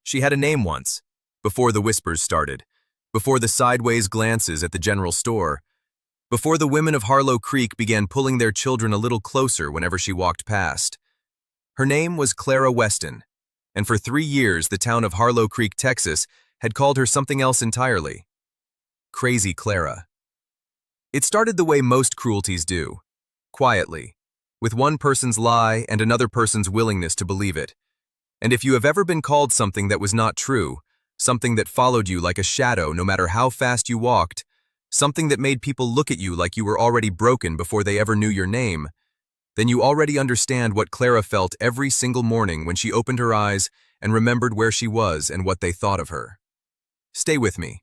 She had a name once, before the whispers started, before the sideways glances at the general store, before the women of Harlow Creek began pulling their children a little closer whenever she walked past. Her name was Clara Weston, and for 3 years the town of Harlow Creek, Texas, had called her something else entirely. Crazy Clara. It started the way most cruelties do, quietly, with one person's lie and another person's willingness to believe it. And if you have ever been called something that was not true, something that followed you like a shadow no matter how fast you walked, something that made people look at you like you were already broken before they ever knew your name, then you already understand what Clara felt every single morning when she opened her eyes and remembered where she was and what they thought of her. Stay with me,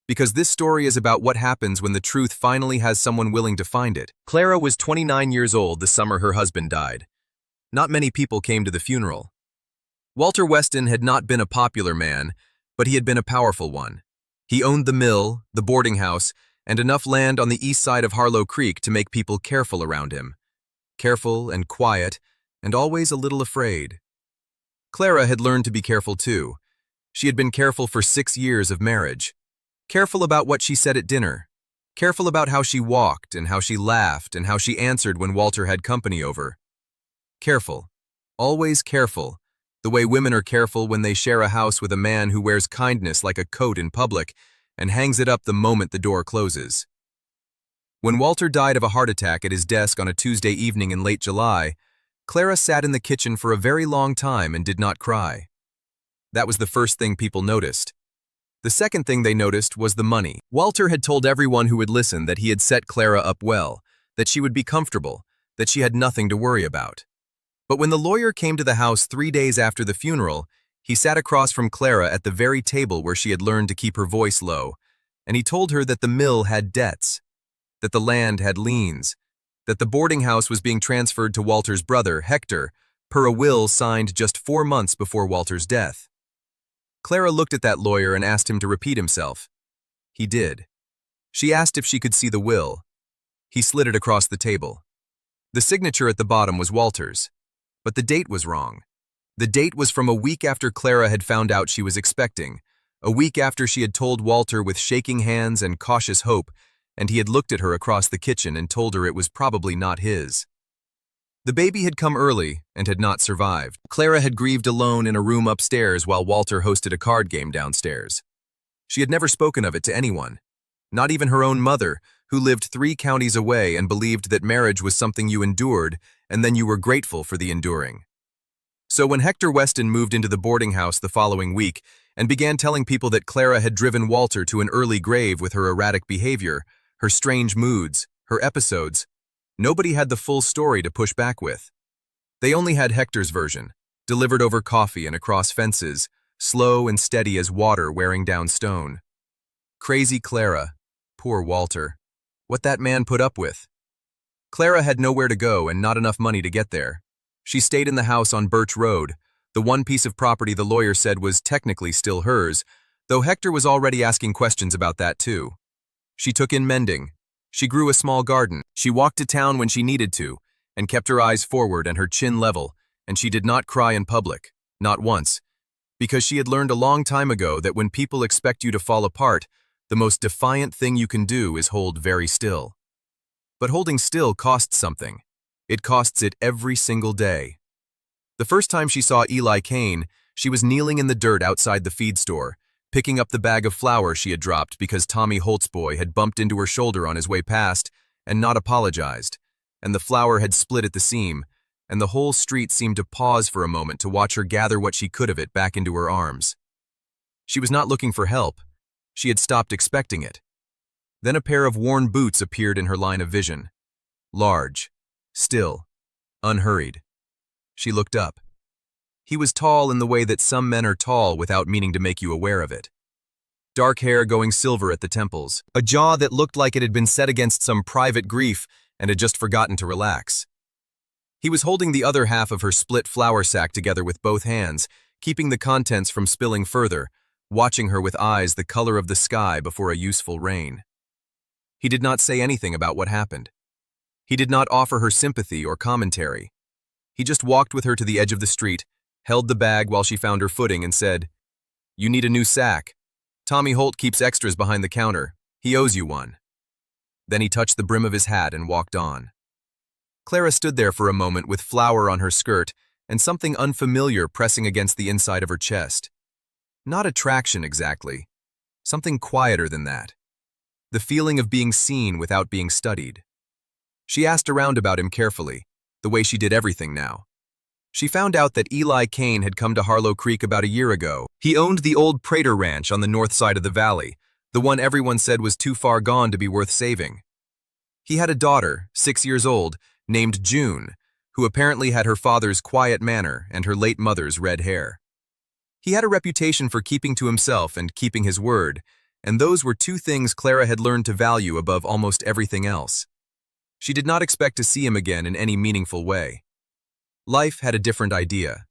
because this story is about what happens when the truth finally has someone willing to find it. Clara was 29 years old the summer her husband died. Not many people came to the funeral. Walter Weston had not been a popular man, but he had been a powerful one. He owned the mill, the boarding house, and enough land on the east side of Harlow Creek to make people careful around him. Careful and quiet, and always a little afraid. Clara had learned to be careful too. She had been careful for 6 years of marriage. Careful about what she said at dinner. Careful about how she walked and how she laughed and how she answered when Walter had company over. Careful. Always careful. The way women are careful when they share a house with a man who wears kindness like a coat in public and hangs it up the moment the door closes. When Walter died of a heart attack at his desk on a Tuesday evening in late July, Clara sat in the kitchen for a very long time and did not cry. That was the first thing people noticed. The second thing they noticed was the money. Walter had told everyone who would listen that he had set Clara up well, that she would be comfortable, that she had nothing to worry about. But when the lawyer came to the house 3 days after the funeral, he sat across from Clara at the very table where she had learned to keep her voice low, and he told her that the mill had debts, that the land had liens, that the boarding house was being transferred to Walter's brother, Hector, per a will signed just 4 months before Walter's death. Clara looked at that lawyer and asked him to repeat himself. He did. She asked if she could see the will. He slid it across the table. The signature at the bottom was Walter's. But the date was wrong. The date was from a week after Clara had found out she was expecting, a week after she had told Walter with shaking hands and cautious hope, and he had looked at her across the kitchen and told her it was probably not his. The baby had come early and had not survived. Clara had grieved alone in a room upstairs while Walter hosted a card game downstairs. She had never spoken of it to anyone, not even her own mother, who lived 3 counties away and believed that marriage was something you endured and then you were grateful for the enduring. So when Hector Weston moved into the boarding house the following week and began telling people that Clara had driven Walter to an early grave with her erratic behavior, her strange moods, her episodes, nobody had the full story to push back with. They only had Hector's version, delivered over coffee and across fences, slow and steady as water wearing down stone. Crazy Clara, poor Walter, what that man put up with. Clara had nowhere to go and not enough money to get there. She stayed in the house on Birch Road, the one piece of property the lawyer said was technically still hers, though Hector was already asking questions about that too. She took in mending. She grew a small garden. She walked to town when she needed to, and kept her eyes forward and her chin level, and she did not cry in public, not once, because she had learned a long time ago that when people expect you to fall apart, the most defiant thing you can do is hold very still. But holding still costs something. It costs it every single day. The first time she saw Eli Kane, she was kneeling in the dirt outside the feed store, picking up the bag of flour she had dropped because Tommy Holtzboy had bumped into her shoulder on his way past and not apologized, and the flour had split at the seam, and the whole street seemed to pause for a moment to watch her gather what she could of it back into her arms. She was not looking for help. She had stopped expecting it. Then a pair of worn boots appeared in her line of vision. Large, still, unhurried. She looked up. He was tall in the way that some men are tall without meaning to make you aware of it. Dark hair going silver at the temples, a jaw that looked like it had been set against some private grief and had just forgotten to relax. He was holding the other half of her split flour sack together with both hands, keeping the contents from spilling further, watching her with eyes the color of the sky before a useful rain. He did not say anything about what happened. He did not offer her sympathy or commentary. He just walked with her to the edge of the street, held the bag while she found her footing, and said, You need a new sack. Tommy Holt keeps extras behind the counter. He owes you one. Then he touched the brim of his hat and walked on. Clara stood there for a moment with flour on her skirt and something unfamiliar pressing against the inside of her chest. Not attraction exactly. Something quieter than that. The feeling of being seen without being studied. She asked around about him carefully, the way she did everything now. She found out that Eli Kane had come to Harlow Creek about a year ago. He owned the old Prater Ranch on the north side of the valley, the one everyone said was too far gone to be worth saving. He had a daughter, 6 years old, named June, who apparently had her father's quiet manner and her late mother's red hair. He had a reputation for keeping to himself and keeping his word, and those were two things Clara had learned to value above almost everything else. She did not expect to see him again in any meaningful way. Life had a different idea.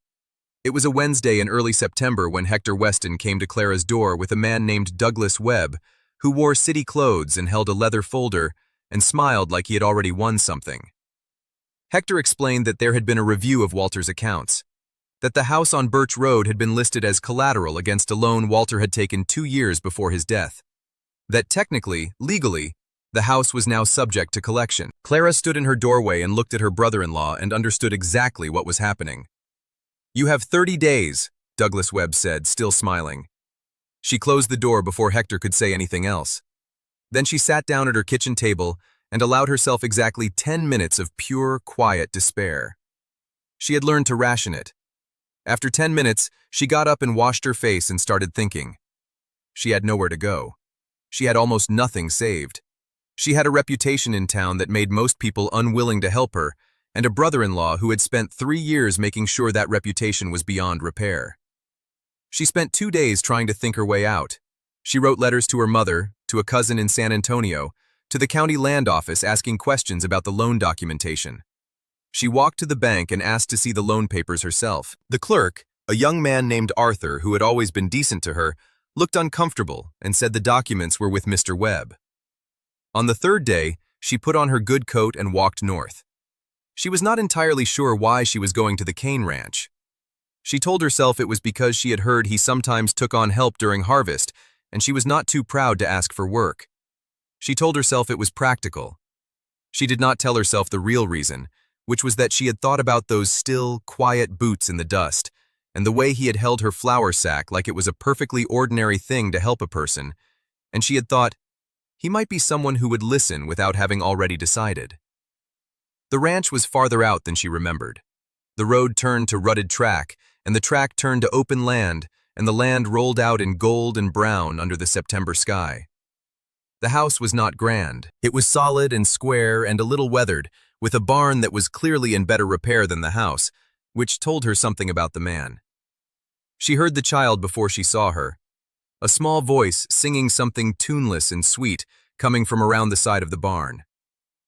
It was a Wednesday in early September when Hector Weston came to Clara's door with a man named Douglas Webb, who wore city clothes and held a leather folder and smiled like he had already won something. Hector explained that there had been a review of Walter's accounts, that the house on Birch Road had been listed as collateral against a loan Walter had taken 2 years before his death, that technically, legally, the house was now subject to collection. Clara stood in her doorway and looked at her brother-in-law and understood exactly what was happening. "You have 30 days, Douglas Webb said, still smiling. She closed the door before Hector could say anything else. Then she sat down at her kitchen table and allowed herself exactly 10 minutes of pure, quiet despair. She had learned to ration it. After 10 minutes, she got up and washed her face and started thinking. She had nowhere to go. She had almost nothing saved. She had a reputation in town that made most people unwilling to help her, and a brother-in-law who had spent 3 years making sure that reputation was beyond repair. She spent 2 days trying to think her way out. She wrote letters to her mother, to a cousin in San Antonio, to the county land office asking questions about the loan documentation. She walked to the bank and asked to see the loan papers herself. The clerk, a young man named Arthur who had always been decent to her, looked uncomfortable and said the documents were with Mr. Webb. On the 3rd day, she put on her good coat and walked north. She was not entirely sure why she was going to the Kane Ranch. She told herself it was because she had heard he sometimes took on help during harvest, and she was not too proud to ask for work. She told herself it was practical. She did not tell herself the real reason, which was that she had thought about those still, quiet boots in the dust, and the way he had held her flour sack like it was a perfectly ordinary thing to help a person, and she had thought, he might be someone who would listen without having already decided. The ranch was farther out than she remembered. The road turned to rutted track, and the track turned to open land, and the land rolled out in gold and brown under the September sky. The house was not grand. It was solid and square and a little weathered, with a barn that was clearly in better repair than the house, which told her something about the man. She heard the child before she saw her. A small voice singing something tuneless and sweet coming from around the side of the barn.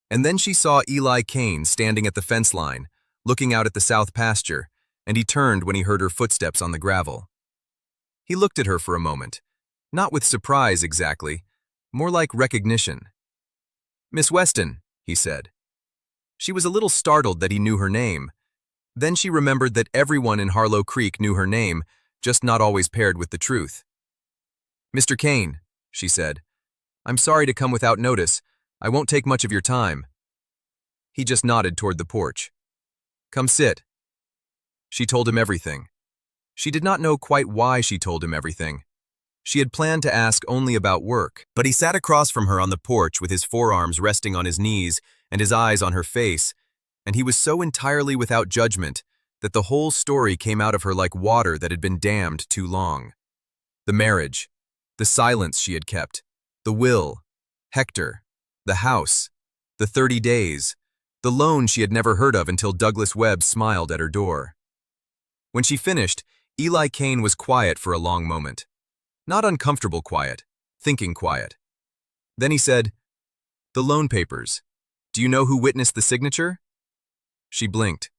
And then she saw Eli Kane standing at the fence line, looking out at the south pasture, and he turned when he heard her footsteps on the gravel. He looked at her for a moment, not with surprise exactly, more like recognition. "Miss Weston," he said. She was a little startled that he knew her name. Then she remembered that everyone in Harlow Creek knew her name, just not always paired with the truth. "Mr. Kane," she said, "I'm sorry to come without notice. I won't take much of your time." He just nodded toward the porch. "Come sit." She told him everything. She did not know quite why she told him everything. She had planned to ask only about work, but he sat across from her on the porch with his forearms resting on his knees and his eyes on her face, and he was so entirely without judgment that the whole story came out of her like water that had been dammed too long. The marriage, the silence she had kept, the will, Hector, the house, the 30 days, the loan she had never heard of until Douglas Webb smiled at her door. When she finished, Eli Kane was quiet for a long moment. Not uncomfortable quiet, thinking quiet. Then he said, "The loan papers. Do you know who witnessed the signature?" She blinked.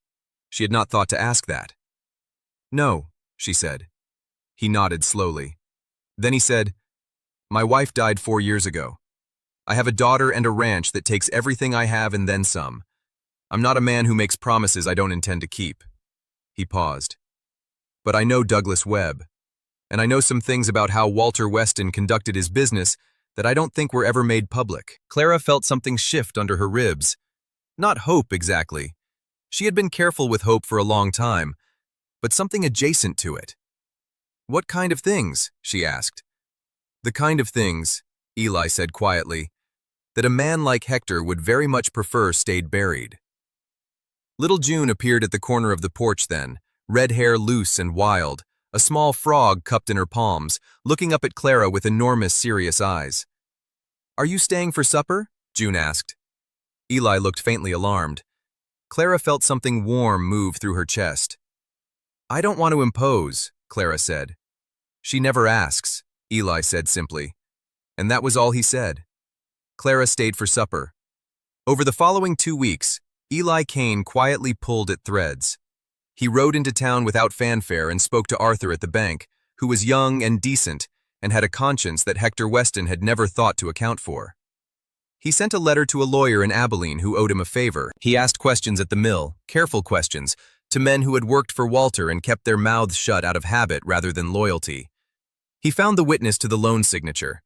She had not thought to ask that. "No," she said. He nodded slowly. Then he said, "My wife died 4 years ago. I have a daughter and a ranch that takes everything I have and then some. I'm not a man who makes promises I don't intend to keep." He paused. "But I know Douglas Webb. And I know some things about how Walter Weston conducted his business that I don't think were ever made public. Clara felt something shift under her ribs. Not hope, exactly. She had been careful with hope for a long time, but something adjacent to it. "What kind of things?" she asked. "The kind of things," Eli said quietly, "that a man like Hector would very much prefer stayed buried." Little June appeared at the corner of the porch then, red hair loose and wild, a small frog cupped in her palms, looking up at Clara with enormous, serious eyes. "Are you staying for supper?" June asked. Eli looked faintly alarmed. Clara felt something warm move through her chest. "I don't want to impose," Clara said. "She never asks," Eli said simply. And that was all he said. Clara stayed for supper. Over the following 2 weeks, Eli Kane quietly pulled at threads. He rode into town without fanfare and spoke to Arthur at the bank, who was young and decent and had a conscience that Hector Weston had never thought to account for. He sent a letter to a lawyer in Abilene who owed him a favor. He asked questions at the mill, careful questions, to men who had worked for Walter and kept their mouths shut out of habit rather than loyalty. He found the witness to the loan signature,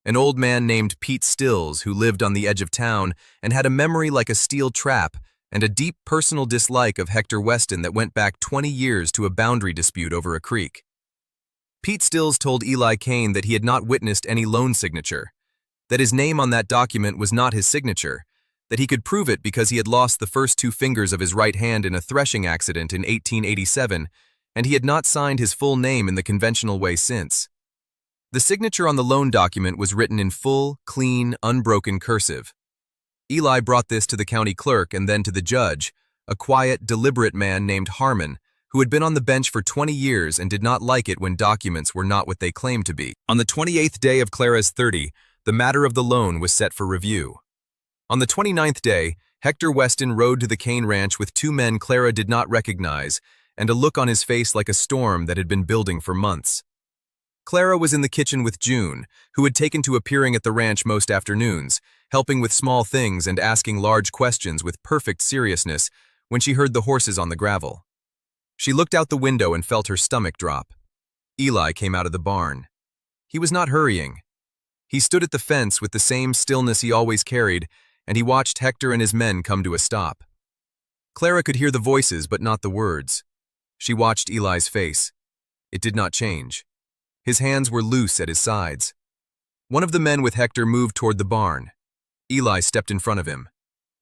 an old man named Pete Stills who lived on the edge of town and had a memory like a steel trap and a deep personal dislike of Hector Weston that went back 20 years to a boundary dispute over a creek. Pete Stills told Eli Kane that he had not witnessed any loan signature, that his name on that document was not his signature, that he could prove it because he had lost the first 2 fingers of his right hand in a threshing accident in 1887, and he had not signed his full name in the conventional way since. The signature on the loan document was written in full, clean, unbroken cursive. Eli brought this to the county clerk and then to the judge, a quiet, deliberate man named Harmon, who had been on the bench for 20 years and did not like it when documents were not what they claimed to be. On the 28th day of Clara's 30, the matter of the loan was set for review. On the 29th day, Hector Weston rode to the Kane Ranch with 2 men Clara did not recognize and a look on his face like a storm that had been building for months. Clara was in the kitchen with June, who had taken to appearing at the ranch most afternoons, helping with small things and asking large questions with perfect seriousness when she heard the horses on the gravel. She looked out the window and felt her stomach drop. Eli came out of the barn. He was not hurrying. He stood at the fence with the same stillness he always carried, and he watched Hector and his men come to a stop. Clara could hear the voices but not the words. She watched Eli's face. It did not change. His hands were loose at his sides. One of the men with Hector moved toward the barn. Eli stepped in front of him.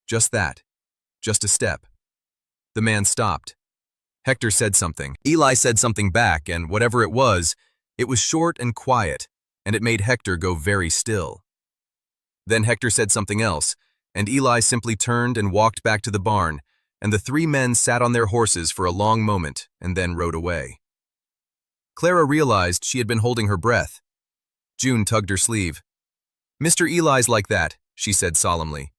Just that. Just a step. The man stopped. Hector said something. Eli said something back, and whatever it was short and quiet, and it made Hector go very still. Then Hector said something else, and Eli simply turned and walked back to the barn, and the 3 men sat on their horses for a long moment and then rode away. Clara realized she had been holding her breath. June tugged her sleeve. "Mr. Eli's like that," she said solemnly.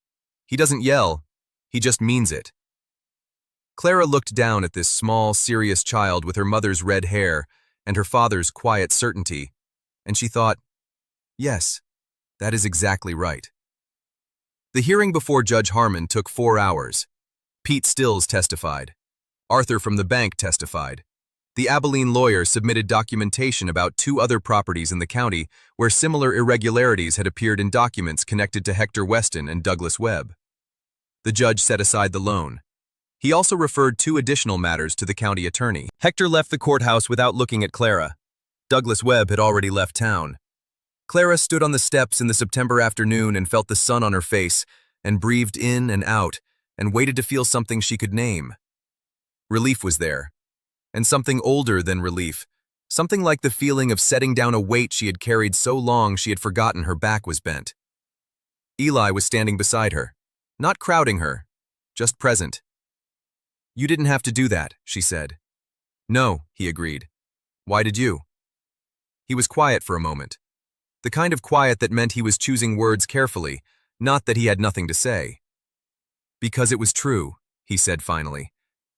"He doesn't yell. He just means it." Clara looked down at this small, serious child with her mother's red hair and her father's quiet certainty, and she thought, yes, that is exactly right. The hearing before Judge Harmon took 4 hours. Pete Stills testified. Arthur from the bank testified. The Abilene lawyer submitted documentation about 2 other properties in the county where similar irregularities had appeared in documents connected to Hector Weston and Douglas Webb. The judge set aside the loan. He also referred 2 additional matters to the county attorney. Hector left the courthouse without looking at Clara. Douglas Webb had already left town. Clara stood on the steps in the September afternoon and felt the sun on her face, and breathed in and out, and waited to feel something she could name. Relief was there. And something older than relief, something like the feeling of setting down a weight she had carried so long she had forgotten her back was bent. Eli was standing beside her, not crowding her, just present. "You didn't have to do that," she said. "No," he agreed. "Why did you?" He was quiet for a moment. The kind of quiet that meant he was choosing words carefully, not that he had nothing to say. "Because it was true," he said finally.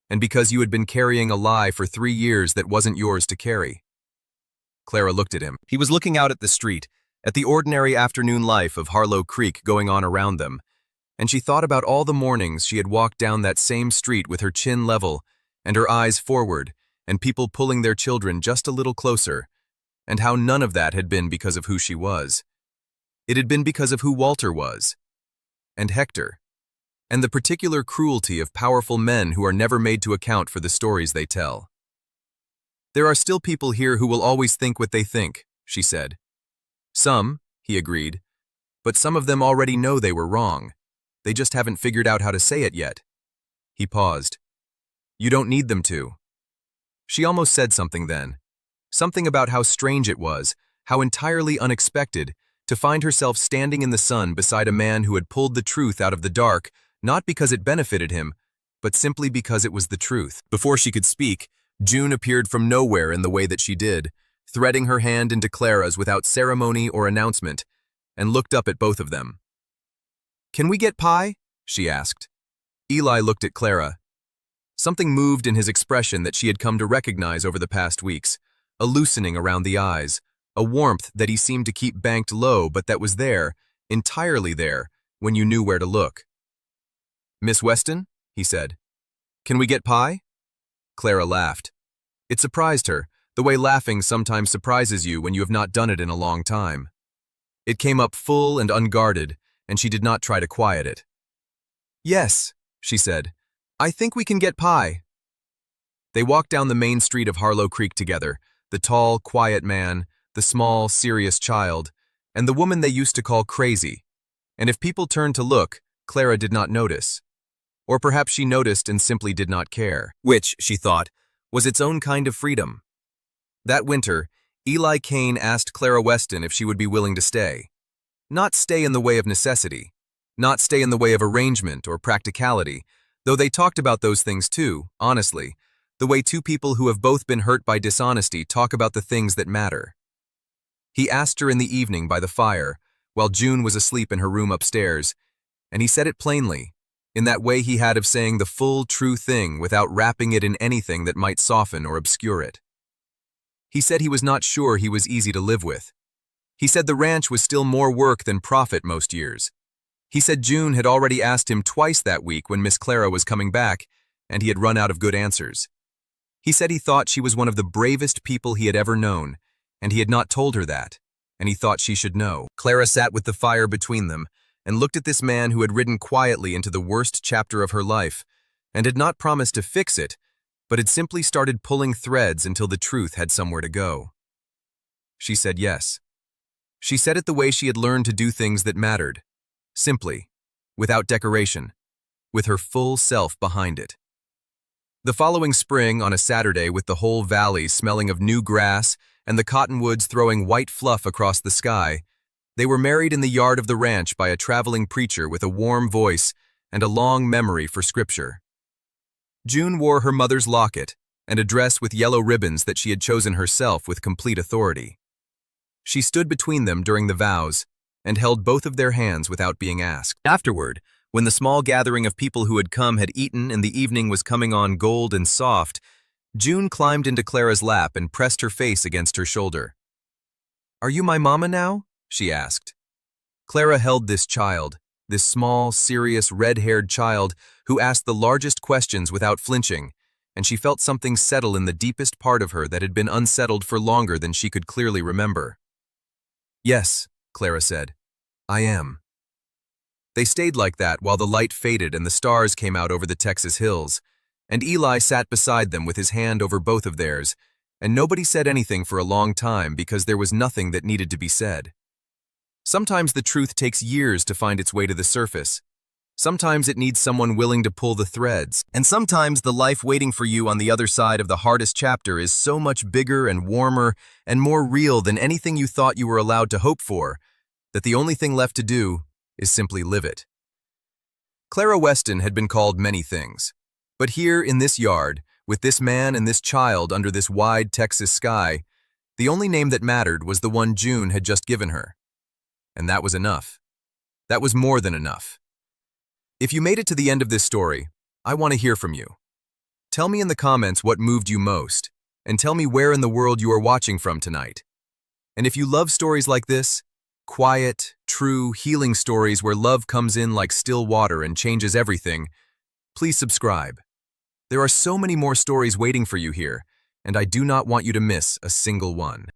"And because you had been carrying a lie for 3 years that wasn't yours to carry." Clara looked at him. He was looking out at the street, at the ordinary afternoon life of Harlow Creek going on around them, and she thought about all the mornings she had walked down that same street with her chin level and her eyes forward, and people pulling their children just a little closer, and how none of that had been because of who she was. It had been because of who Walter was, and Hector, and the particular cruelty of powerful men who are never made to account for the stories they tell. "There are still people here who will always think what they think," she said. "Some," he agreed, "but some of them already know they were wrong. They just haven't figured out how to say it yet." He paused. "You don't need them to." She almost said something then. Something about how strange it was, how entirely unexpected, to find herself standing in the sun beside a man who had pulled the truth out of the dark, not because it benefited him, but simply because it was the truth. Before she could speak, June appeared from nowhere in the way that she did, threading her hand into Clara's without ceremony or announcement, and looked up at both of them. "Can we get pie?" she asked. Eli looked at Clara. Something moved in his expression that she had come to recognize over the past weeks, a loosening around the eyes, a warmth that he seemed to keep banked low but that was there, entirely there, when you knew where to look. "Miss Weston," he said, "can we get pie?" Clara laughed. It surprised her, the way laughing sometimes surprises you when you have not done it in a long time. It came up full and unguarded, and she did not try to quiet it. "Yes," she said, "I think we can get pie." They walked down the main street of Harlow Creek together, the tall, quiet man, the small, serious child, and the woman they used to call crazy. And if people turned to look, Clara did not notice. Or perhaps she noticed and simply did not care, which, she thought, was its own kind of freedom. That winter, Eli Kane asked Clara Weston if she would be willing to stay. Not stay in the way of necessity, not stay in the way of arrangement or practicality, though they talked about those things too, honestly, the way two people who have both been hurt by dishonesty talk about the things that matter. He asked her in the evening by the fire, while June was asleep in her room upstairs, and he said it plainly, in that way he had of saying the full, true thing without wrapping it in anything that might soften or obscure it. He said he was not sure he was easy to live with. He said the ranch was still more work than profit most years. He said June had already asked him twice that week when Miss Clara was coming back, and he had run out of good answers. He said he thought she was one of the bravest people he had ever known, and he had not told her that, and he thought she should know. Clara sat with the fire between them, and looked at this man who had ridden quietly into the worst chapter of her life, and had not promised to fix it, but had simply started pulling threads until the truth had somewhere to go. She said yes. She said it the way she had learned to do things that mattered, simply, without decoration, with her full self behind it. The following spring, on a Saturday with the whole valley smelling of new grass and the cottonwoods throwing white fluff across the sky, they were married in the yard of the ranch by a traveling preacher with a warm voice and a long memory for scripture. June wore her mother's locket and a dress with yellow ribbons that she had chosen herself with complete authority. She stood between them during the vows and held both of their hands without being asked. Afterward, when the small gathering of people who had come had eaten and the evening was coming on gold and soft, June climbed into Clara's lap and pressed her face against her shoulder. "Are you my mama now?" she asked. Clara held this child, this small, serious, red-haired child who asked the largest questions without flinching, and she felt something settle in the deepest part of her that had been unsettled for longer than she could clearly remember. "Yes," Clara said, "I am." They stayed like that while the light faded and the stars came out over the Texas hills, and Eli sat beside them with his hand over both of theirs, and nobody said anything for a long time because there was nothing that needed to be said. Sometimes the truth takes years to find its way to the surface. Sometimes it needs someone willing to pull the threads. And sometimes the life waiting for you on the other side of the hardest chapter is so much bigger and warmer and more real than anything you thought you were allowed to hope for, that the only thing left to do is simply live it. Clara Weston had been called many things. But here in this yard, with this man and this child under this wide Texas sky, the only name that mattered was the one June had just given her. And that was enough. That was more than enough. If you made it to the end of this story, I want to hear from you. Tell me in the comments what moved you most, and tell me where in the world you are watching from tonight. And if you love stories like this, quiet, true, healing stories where love comes in like still water and changes everything, please subscribe. There are so many more stories waiting for you here, and I do not want you to miss a single one.